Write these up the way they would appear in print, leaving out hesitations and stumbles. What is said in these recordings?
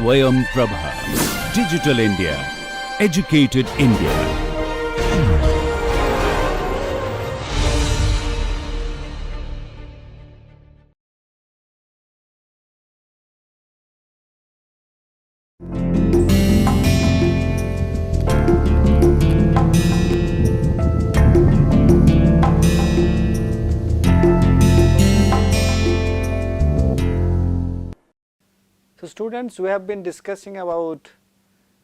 SwayamPrabha. Digital India. Educated India. So, students, we have been discussing about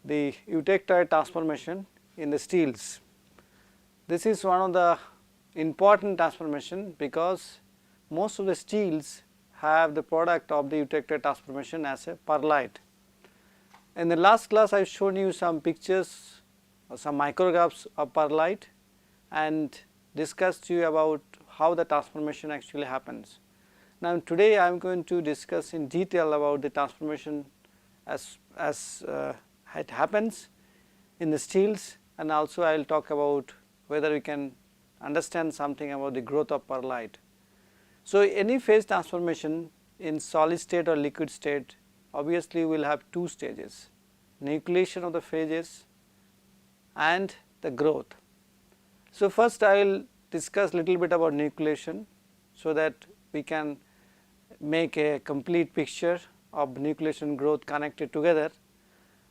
the eutectoid transformation in the steels. This is one of the important transformation because most of the steels have the product of the eutectoid transformation as a perlite. In the last class, I have shown you some pictures or some micrographs of perlite and discussed to you about how the transformation actually happens. Now, today I am going to discuss in detail about the transformation as it happens in the steels, and also I will talk about whether we can understand something about the growth of perlite. So, any phase transformation in solid state or liquid state obviously will have two stages: nucleation of the phases and the growth. So, first I will discuss little bit about nucleation so that we can make a complete picture of nucleation growth connected together.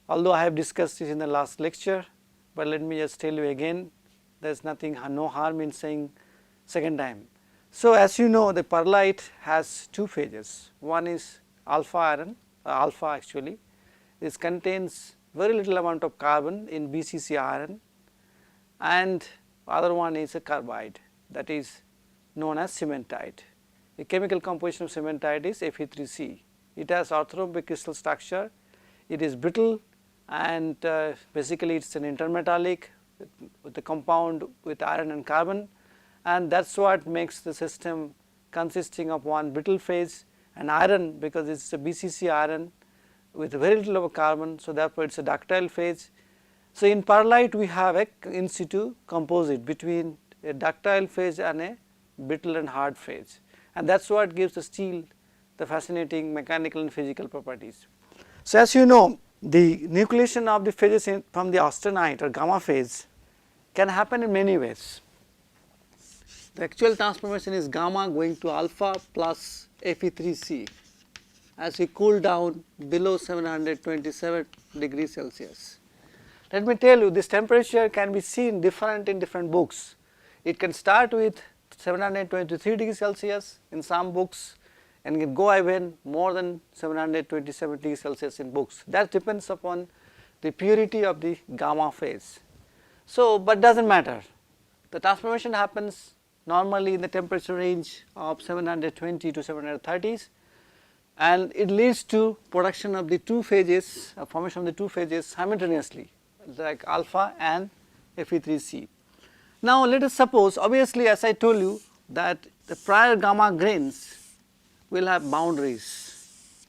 Although I have discussed this in the last lecture, but let me just tell you again, there is no harm in saying second time. So, as you know, the perlite has two phases. One is alpha iron, alpha actually. This contains very little amount of carbon in BCC iron, and other one is a carbide, that is known as cementite. The chemical composition of cementite is Fe3C. It has orthorhombic crystal structure, it is brittle, and basically it is an intermetallic with a compound with iron and carbon, and that is what makes the system consisting of one brittle phase and iron, because it is a BCC iron with very little of a carbon. So, therefore, it is a ductile phase. So, in perlite we have a in situ composite between a ductile phase and a brittle and hard phase, and that is what gives the steel the fascinating mechanical and physical properties. So, as you know, the nucleation of the phases from the austenite or gamma phase can happen in many ways. The actual transformation is gamma going to alpha plus Fe3C as we cool down below 727 degrees Celsius. Let me tell you, this temperature can be seen different in different books. It can start with 723 degrees Celsius in some books, and can go even more than 727 degrees Celsius in books. That depends upon the purity of the gamma phase. So, but does not matter, the transformation happens normally in the temperature range of 720 to 730s, and it leads to production of the two phases, formation of the two phases simultaneously, like alpha and Fe3C. Now, let us suppose, obviously as I told you, that the prior gamma grains will have boundaries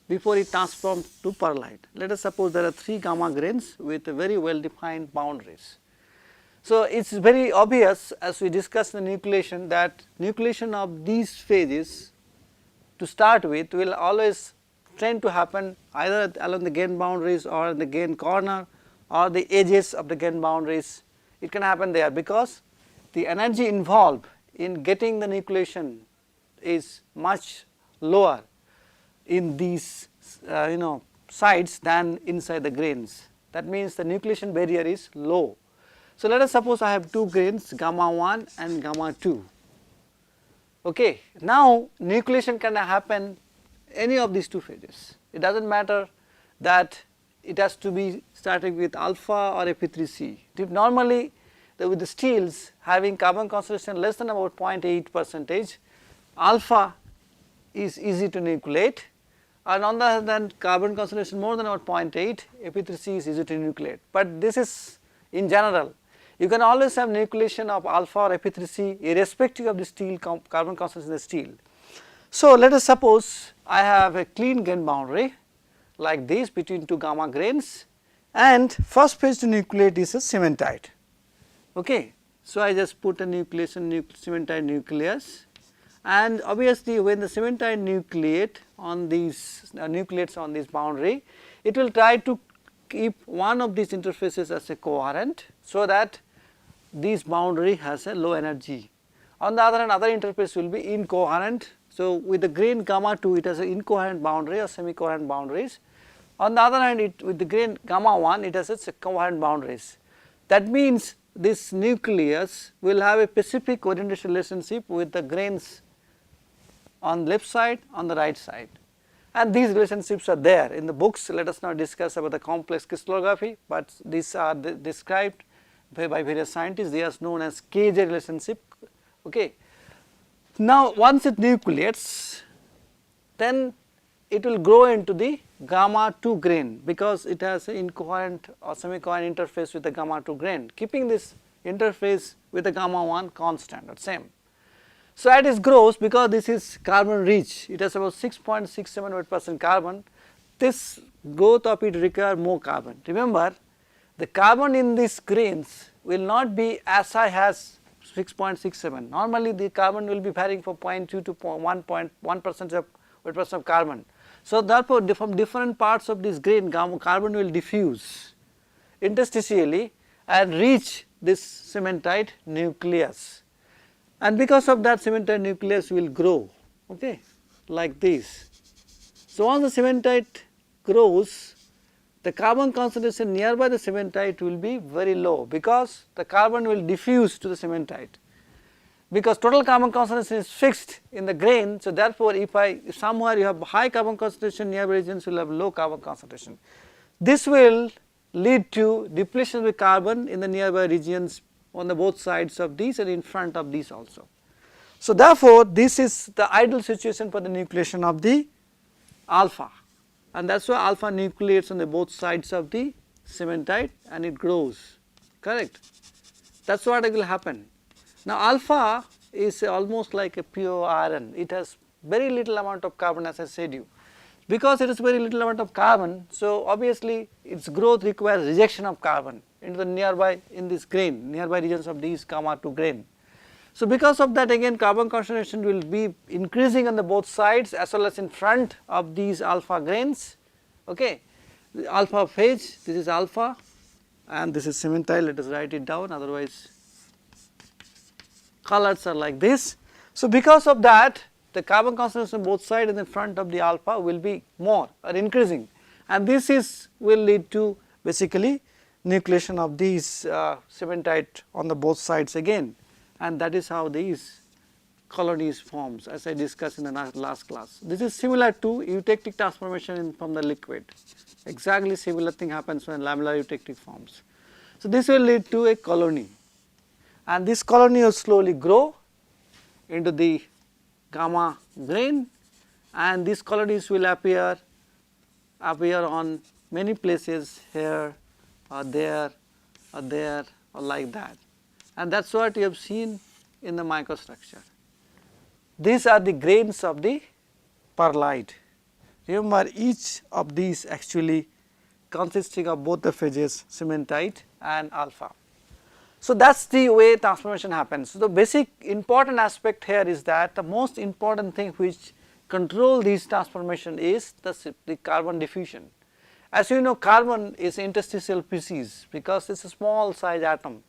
before it transforms to perlite. Let us suppose there are 3 gamma grains with very well defined boundaries. So, it is very obvious as we discussed the nucleation that nucleation of these phases to start with will always tend to happen either along the gain boundaries or in the gain corner or the edges of the gain boundaries. It can happen there because the energy involved in getting the nucleation is much lower in these sites than inside the grains. That means the nucleation barrier is low. So, let us suppose I have 2 grains, gamma 1 and gamma 2. Okay. Now, nucleation can happen any of these two phases. It does not matter that it has to be starting with alpha or Fe3C. Normally, with the steels having carbon concentration less than about 0.8 percentage, alpha is easy to nucleate, and on the other hand carbon concentration more than about 0.8, Fe3C is easy to nucleate. But this is in general. You can always have nucleation of alpha or Fe3C irrespective of the steel carbon concentration in the steel. So, let us suppose I have a clean gain boundary like this between 2 gamma grains, and first phase to nucleate is a cementite. Okay. So, I just put a nucleation cementite nucleus, and obviously when the cementite nucleate on these nucleates on this boundary, it will try to keep one of these interfaces as a coherent, so that this boundary has a low energy. On the other hand, other interface will be incoherent. So, with the grain gamma 2, it has an incoherent boundary or semi-coherent boundaries. On the other hand, with the grain gamma 1, it has its coherent boundaries. That means this nucleus will have a specific orientation relationship with the grains on left side, on the right side, and these relationships are there in the books. Let us not discuss about the complex crystallography, but these are described by various scientists. They are known as KJ relationship. Okay. Now, once it nucleates, then it will grow into the gamma 2 grain, because it has an incoherent or semi-coherent interface with the gamma 2 grain, keeping this interface with the gamma 1 constant or same. So, as it grows, because this is carbon rich, it has about 6.678% carbon, this growth of it require more carbon. Remember, the carbon in these grains will not be as high as 6.67. Normally the carbon will be varying from 0.2 to 1% of carbon. So, therefore, from different parts of this grain, carbon will diffuse interstitially and reach this cementite nucleus, and because of that cementite nucleus will grow, okay, like this. So, once the cementite grows, the carbon concentration nearby the cementite will be very low, because the carbon will diffuse to the cementite, because total carbon concentration is fixed in the grain. So, therefore, if somewhere you have high carbon concentration, nearby regions will have low carbon concentration. This will lead to depletion of the carbon in the nearby regions on the both sides of these and in front of these also. So, therefore, this is the ideal situation for the nucleation of the alpha, and that is why alpha nucleates on the both sides of the cementite and it grows, correct. That is what will happen. Now, alpha is almost like a pure iron. It has very little amount of carbon, as I said you. Because it has very little amount of carbon, so obviously its growth requires rejection of carbon into the nearby, in this grain, nearby regions of these gamma 2 grain. So, because of that, again carbon concentration will be increasing on the both sides as well as in front of these alpha grains, okay. The alpha phase, this is alpha and this is cementite. Let us write it down, otherwise colors are like this. So, because of that, the carbon concentration on both sides and in front of the alpha will be more or increasing, and this will lead to basically nucleation of these cementite on the both sides again, and that is how these colonies forms, as I discussed in the last class. This is similar to eutectic transformation from the liquid. Exactly similar thing happens when lamellar eutectic forms. So, this will lead to a colony, and this colony will slowly grow into the gamma grain, and these colonies will appear on many places, here or there or there or like that, and that is what you have seen in the microstructure. These are the grains of the perlite. Remember, each of these actually consisting of both the phases cementite and alpha. So, that is the way transformation happens. So, the basic important aspect here is that the most important thing which control this transformation is the carbon diffusion. As you know, carbon is interstitial species because it is a small size atom.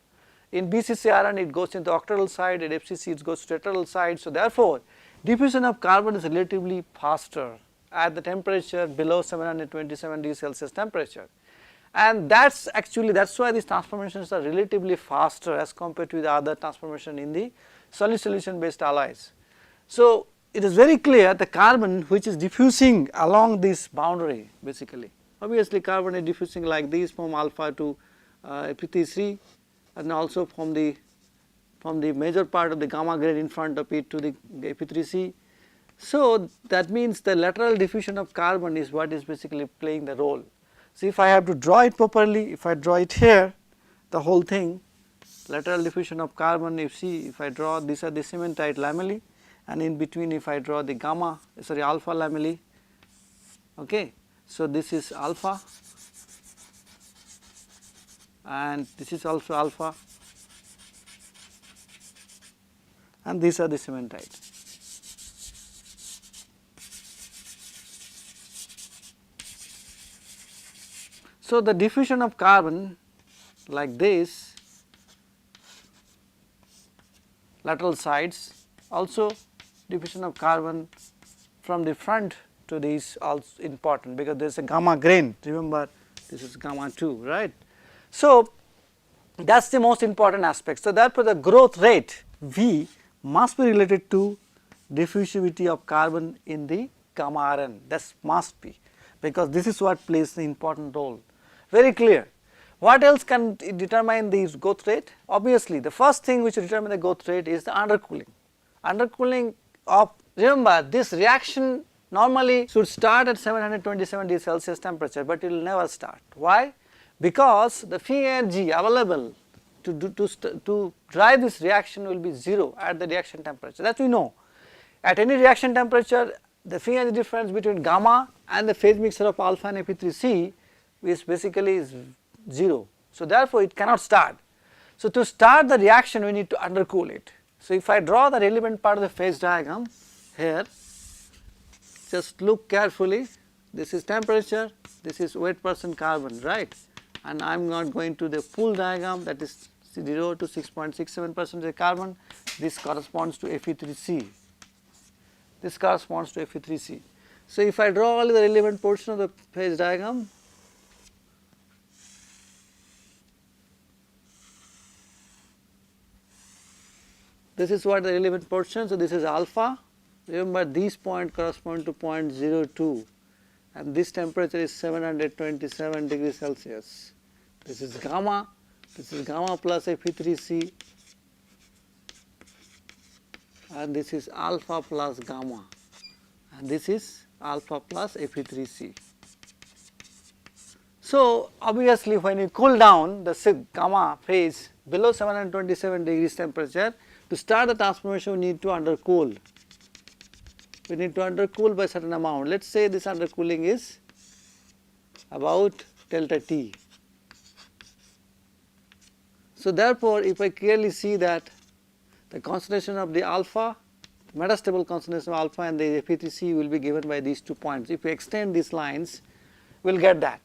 In BCC iron it goes into octahedral side, at FCC it goes to tetrahedral side. So, therefore, diffusion of carbon is relatively faster at the temperature below 727 degrees Celsius temperature, and that is why these transformations are relatively faster as compared to the other transformation in the solid solution based alloys. So, it is very clear the carbon which is diffusing along this boundary, basically obviously carbon is diffusing like this from alpha to P3, and also from the major part of the gamma grain in front of it to the P3C. So, that means the lateral diffusion of carbon is what is basically playing the role. So, if I have to draw it properly, if I draw it here, the whole thing, lateral diffusion of carbon, if I draw, these are the cementite lamellae, and in between if I draw the alpha lamellae, okay. So, this is alpha and this is also alpha, and these are the cementite. So, the diffusion of carbon like this, lateral sides, also diffusion of carbon from the front to these also important, because there is a gamma grain, remember this is gamma 2, right. So, that is the most important aspect. So, therefore, the growth rate V must be related to diffusivity of carbon in the gamma Rn, that must be, because this is what plays the important role, very clear. What else can determine the growth rate? Obviously, the first thing which will determine the growth rate is the undercooling. Undercooling of, remember this reaction normally should start at 727 degrees Celsius temperature, but it will never start. Why? Because the free energy available to drive this reaction will be 0 at the reaction temperature, that we know. At any reaction temperature, the free energy difference between gamma and the phase mixture of alpha and Fe3C is basically 0. So, therefore, it cannot start. So, to start the reaction we need to undercool it. So, if I draw the relevant part of the phase diagram here, just look carefully, this is temperature, this is weight percent carbon, right, and I am not going to the full diagram, that is 0 to 6.67% carbon, this corresponds to Fe3C, this corresponds to Fe3C. So, if I draw only the relevant portion of the phase diagram, this is what the relevant portion. So, this is alpha, remember these points correspond to 0.02 and this temperature is 727 degrees Celsius. This is gamma plus Fe3C and this is alpha plus gamma and this is alpha plus Fe3C. So, obviously, when you cool down the gamma phase below 727 degrees temperature, to start the transformation we need to undercool. We need to undercool by certain amount. Let us say this undercooling is about delta T. So, therefore, if I clearly see that the concentration of the alpha, metastable concentration of alpha and the Fe3C will be given by these 2 points. If we extend these lines, we will get that.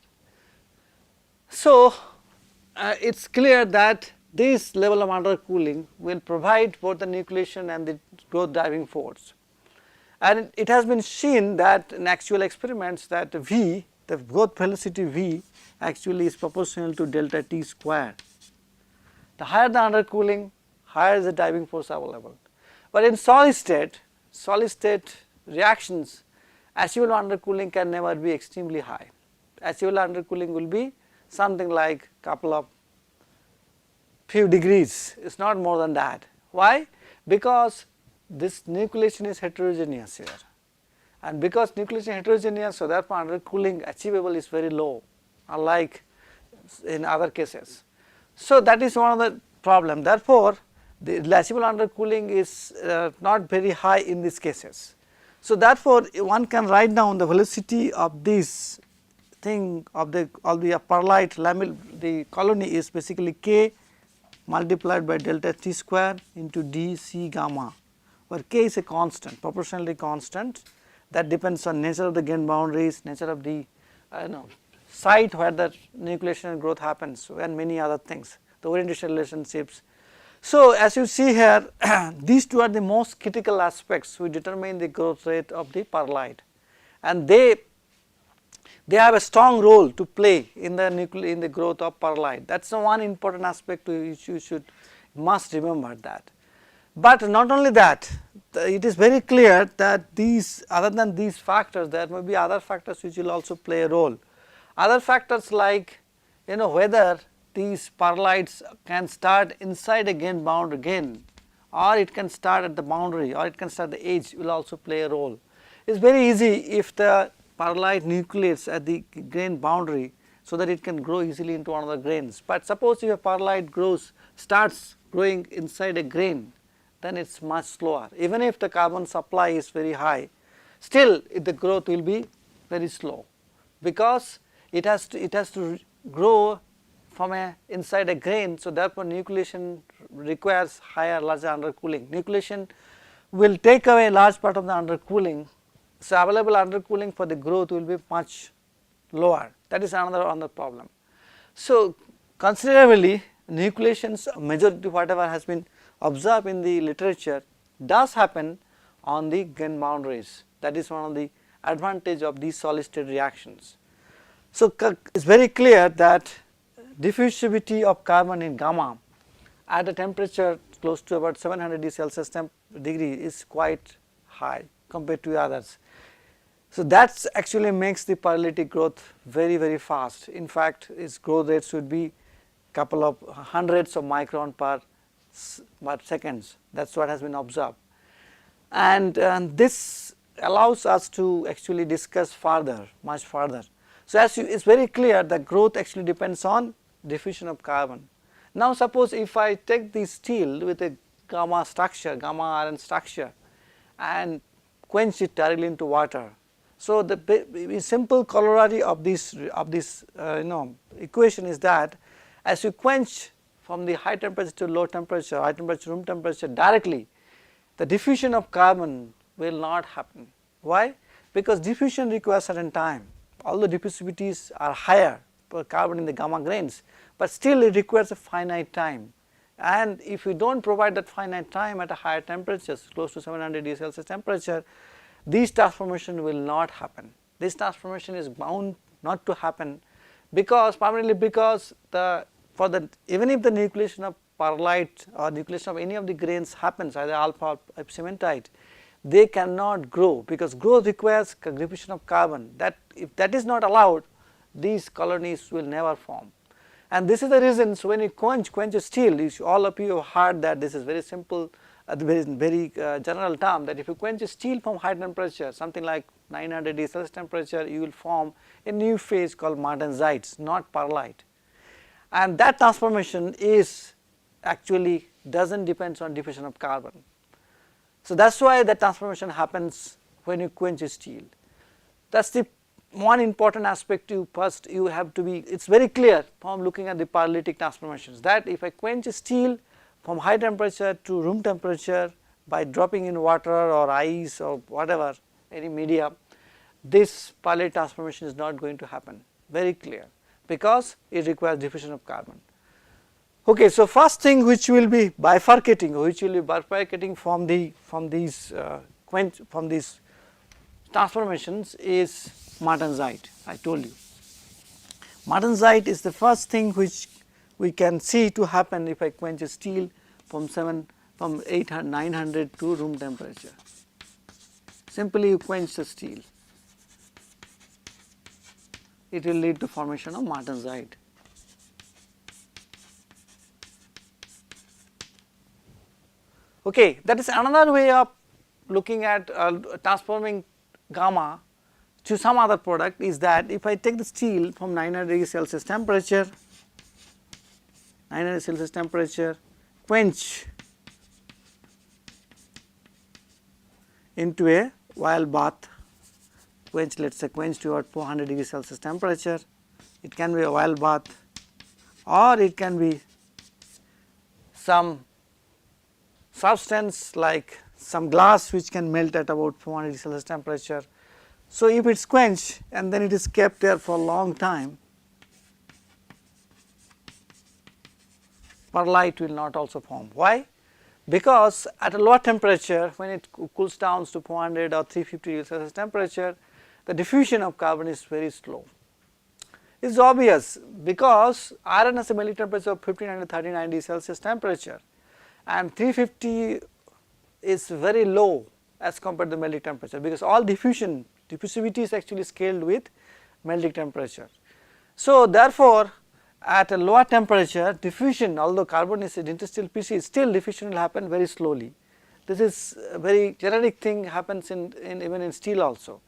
So, it is clear that this level of undercooling will provide both the nucleation and the growth driving force. And it has been seen that in actual experiments that V, the growth velocity V actually is proportional to delta T square. The higher the undercooling, higher is the driving force available. But in solid state reactions, achievable undercooling can never be extremely high. Achievable undercooling will be something like couple of few degrees, it is not more than that. Why? Because this nucleation is heterogeneous here, and because nucleation is heterogeneous, so therefore undercooling achievable is very low, unlike in other cases. So, that is one of the problem. Therefore, the achievable undercooling is not very high in these cases. So, therefore, one can write down the velocity of this thing of the perlite the colony is basically K multiplied by delta T square into d C gamma, where K is a constant, proportionally constant, that depends on nature of the grain boundaries, nature of the site where the nucleation and growth happens, and many other things, the orientation relationships. So, as you see here, these two are the most critical aspects which determine the growth rate of the perlite, and they have a strong role to play in the growth of perlite. That is the one important aspect which you must remember that. But not only that, it is very clear that these, other than these factors, there may be other factors which will also play a role. Other factors like whether these perlites can start inside a grain boundary again, or it can start at the boundary, or it can start at the edge, will also play a role. It is very easy if the perlite nucleates at the grain boundary, so that it can grow easily into one of the grains. But suppose if a perlite starts growing inside a grain, then it is much slower. Even if the carbon supply is very high, still the growth will be very slow, because it has to grow from inside a grain. So, therefore, nucleation requires larger undercooling. Nucleation will take away a large part of the undercooling. So, available undercooling for the growth will be much lower. That is another problem. So, considerably nucleations, majority whatever has been observed in the literature does happen on the grain boundaries. That is one of the advantage of these solid state reactions. So, it is very clear that diffusivity of carbon in gamma at a temperature close to about 700 degrees Celsius degree is quite high compared to others. So, that actually makes the pyrolytic growth very fast. In fact, its growth rates would be couple of hundreds of micron per seconds. That is what has been observed, and this allows us to actually discuss further, much further. So, as it is very clear that growth actually depends on diffusion of carbon. Now, suppose if I take the steel with a gamma structure, gamma iron structure, and quench it directly into water. So, the simple corollary of this equation is that as you quench from the high temperature to low temperature, high temperature room temperature directly, the diffusion of carbon will not happen. Why? Because diffusion requires certain time. Although diffusivities are higher per carbon in the gamma grains, but still it requires a finite time, and if you do not provide that finite time at a higher temperatures close to 700 degrees Celsius temperature, these transformation will not happen. This transformation is bound not to happen because primarily because even if the nucleation of perlite or nucleation of any of the grains happens, either alpha or cementite, they cannot grow because growth requires diffusion of carbon. That if that is not allowed, these colonies will never form. And this is the reason. So, when you quench a steel, all of you have heard that this is very simple, very general term, that if you quench a steel from high temperature, something like 900 degrees Celsius temperature, you will form a new phase called martensites, not perlite. And that transformation is actually does not depend on diffusion of carbon. So, that is why the transformation happens when you quench a steel. That is the one important aspect. You have to be, it is very clear from looking at the pyrolytic transformations that if I quench a steel from high temperature to room temperature by dropping in water or ice or whatever, any media, this pyrolytic transformation is not going to happen, very clear, because it requires diffusion of carbon. Okay, so first thing which will be bifurcating, from these transformations is martensite. I told you martensite is the first thing which we can see to happen if I quench a steel from 900 to room temperature. Simply you quench the steel, it will lead to formation of martensite. Okay, that is another way of looking at transforming gamma to some other product is that if I take the steel from 900 degrees Celsius temperature, quench into a oil bath, let us say quench to about 400 degrees Celsius temperature. It can be a oil bath or it can be some substance like some glass which can melt at about 400 degrees Celsius temperature. So, if it is quenched and then it is kept there for a long time, perlite will not also form. Why? Because at a lower temperature, when it cools down to 400 or 350 degrees Celsius temperature, the diffusion of carbon is very slow. It is obvious because iron has a melting temperature of 1539 degrees Celsius temperature, and 350 is very low as compared to the melting temperature, because all diffusivity is actually scaled with melting temperature. So, therefore, at a lower temperature diffusion, although carbon is an interstitial species, still diffusion will happen very slowly. This is a very generic thing, happens even in steel also.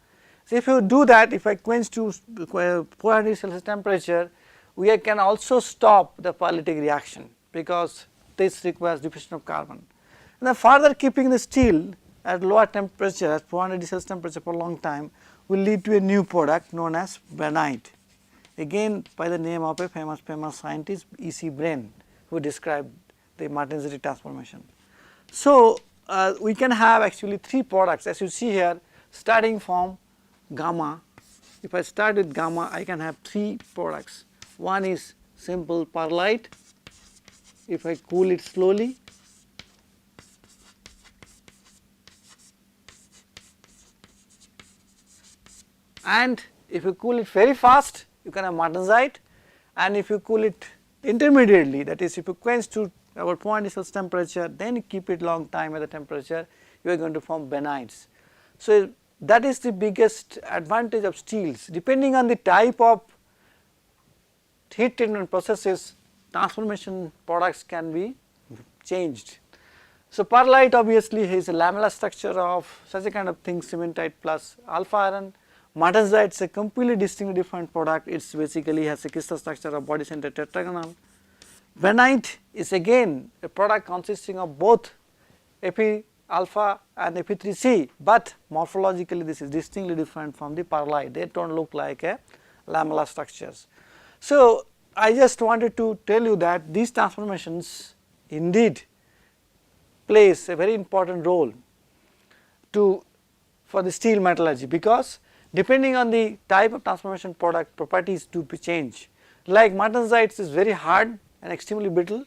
So, if you do that, if I quench to 400 degrees Celsius temperature, we can also stop the pyrolytic reaction because this requires diffusion of carbon. And then further keeping the steel at lower temperature, at 400 degrees Celsius temperature for a long time, will lead to a new product known as bainite, again by the name of a famous scientist E.C. Brain, who described the martensite transformation. So, we can have actually three products, as you see here, starting from gamma. If I start with gamma, I can have three products. One is simple perlite. If I cool it slowly, and if you cool it very fast, you can have martensite, and if you cool it intermediately, that is if you quench to about 0.8 Celsius temperature, then you keep it long time at the temperature, you are going to form benites. So, that is the biggest advantage of steels. Depending on the type of heat treatment processes, transformation products can be changed. So, perlite obviously is a lamellar structure of such a kind of thing, cementite plus alpha iron. Martensite is a completely distinctly different product, it basically has a crystal structure of body center tetragonal. Benite is again a product consisting of both Fe alpha and Fe3C, but morphologically this is distinctly different from the perlite, they do not look like a lamellar structures. So, I just wanted to tell you that these transformations indeed plays a very important role for the steel metallurgy, because depending on the type of transformation product, properties do be changed. Like martensite is very hard and extremely brittle,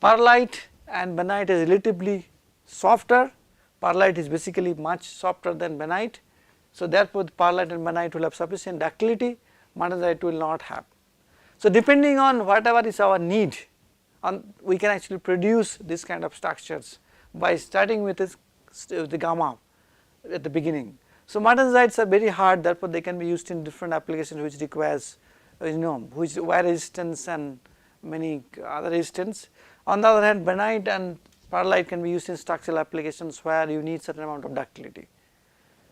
perlite and benite is relatively softer, perlite is basically much softer than benite. So, therefore, the perlite and benite will have sufficient ductility, martensite will not have. So, depending on whatever is our need, we can actually produce this kind of structures by starting with the gamma at the beginning. So, martensites are very hard, therefore, they can be used in different applications which requires which wire resistance and many other resistance. On the other hand, benite and perlite can be used in structural applications where you need certain amount of ductility.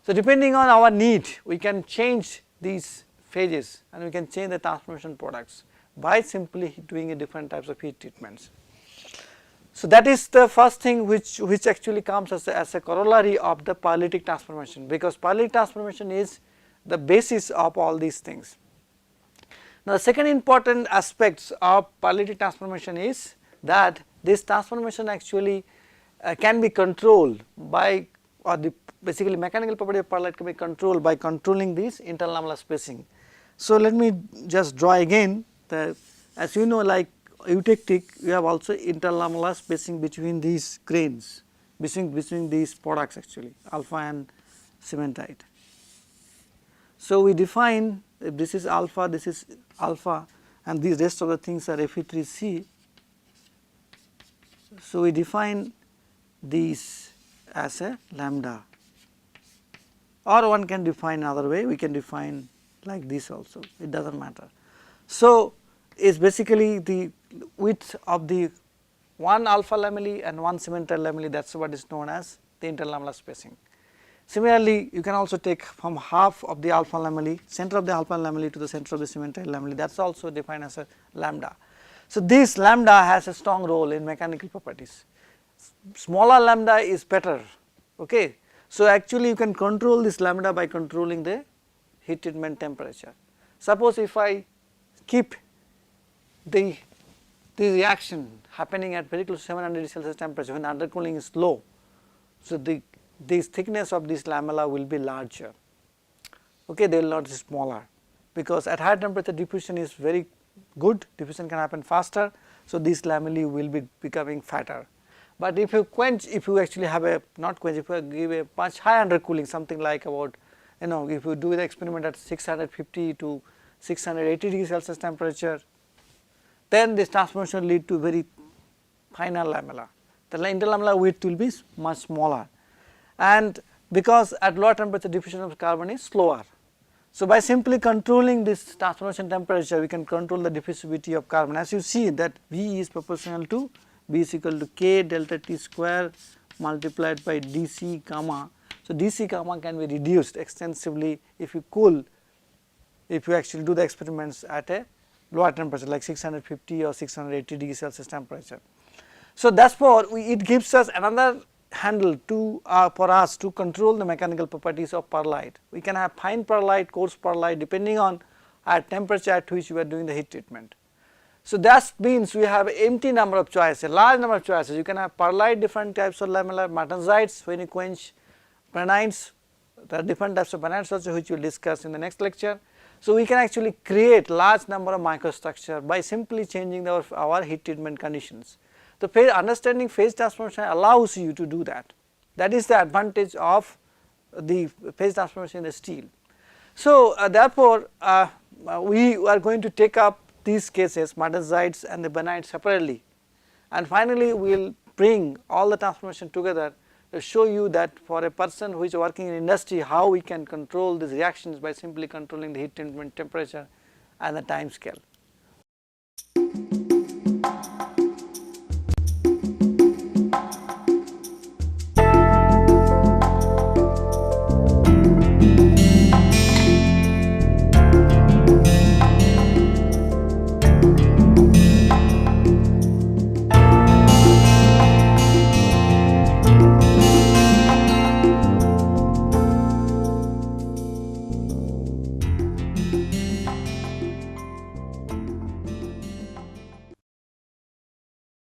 So, depending on our need, we can change these phases and we can change the transformation products by simply doing a different types of heat treatments. So, that is the first thing which actually comes as a corollary of the paralytic transformation, because paralytic transformation is the basis of all these things. Now, the second important aspects of paralytic transformation is that this transformation actually can be controlled by, or the basically mechanical property of perlite can be controlled by controlling this interlamellar spacing. So, let me just draw again as you know, like eutectic, you have also interlamellar spacing between these grains, between these products actually alpha and cementite. So, we define if this is alpha and these rest of the things are Fe3C. So, we define these as a lambda, or one can define another way, we can define like this also, it does not matter. So, is basically the width of the one alpha lamellae and one cementite lamellae, that is what is known as the interlamellar spacing. Similarly, you can also take from half of the alpha lamellae, center of the alpha lamellae to the center of the cementite lamellae, that is also defined as a lambda. So, this lambda has a strong role in mechanical properties, smaller lambda is better. Okay. So, actually you can control this lambda by controlling the heat treatment temperature. Suppose if I keep the reaction happening at very close to 700 Celsius temperature when undercooling is low. So, this thickness of this lamella will be larger, okay, they will not be smaller, because at high temperature diffusion is very good, diffusion can happen faster. So, these lamellae will be becoming fatter. But if you quench, if you actually have a not quench, if you give a much higher undercooling, something like about if you do the experiment at 650 to 680 degrees Celsius temperature, then this transformation will lead to very finer lamella. The interlamellar width will be much smaller, and because at lower temperature diffusion of carbon is slower. So, by simply controlling this transformation temperature, we can control the diffusivity of carbon. As you see that V is proportional to B is equal to K delta T square multiplied by dC gamma. So, dC gamma can be reduced extensively if you cool, if you actually do the experiments at a lower temperature like 650 or 680 degrees Celsius temperature. So, therefore, it gives us another handle to for us to control the mechanical properties of perlite. We can have fine perlite, coarse perlite depending on at temperature at which we are doing the heat treatment. So, that means we have empty number of choices, a large number of choices. You can have perlite, different types of lamellar, martensites when you quench, benites, there are different types of benites also which we will discuss in the next lecture. So, we can actually create large number of microstructure by simply changing our heat treatment conditions. The understanding phase transformation allows you to do that. That is the advantage of the phase transformation in the steel. So, therefore, we are going to take up these cases, martensites and the benites separately, and finally we will bring all the transformation together to show you that for a person who is working in industry, how we can control these reactions by simply controlling the heat treatment temperature and the time scale.